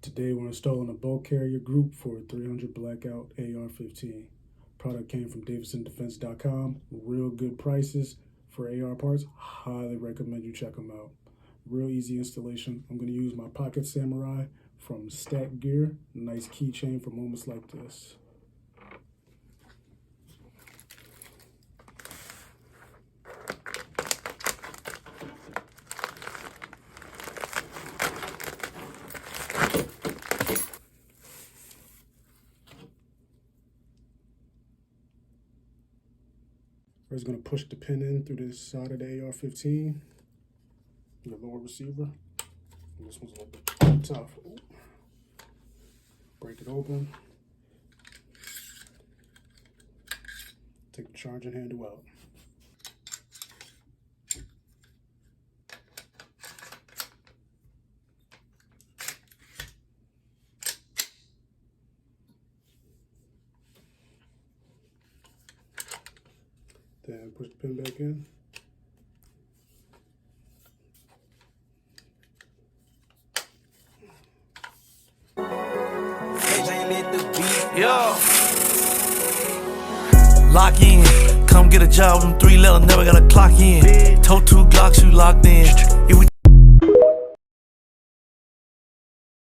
Today we're installing a bulk carrier group for a 300 blackout AR-15. Product came from davidsondefense.com. Real good prices for AR parts. Highly recommend you check them out. Real easy installation. I'm going to use my Pocket Samurai from Stack Gear. Nice keychain for moments like this. First, going to push the pin in through this side of the AR-15, the lower receiver. And this one's a little bit tough. Ooh. Break it open. Take the charging handle out. Then push the pin back in. Yo. Lock in. Come get a job. Them 3 letters never gotta clock in. Tote 2 Glocks, you locked in. If we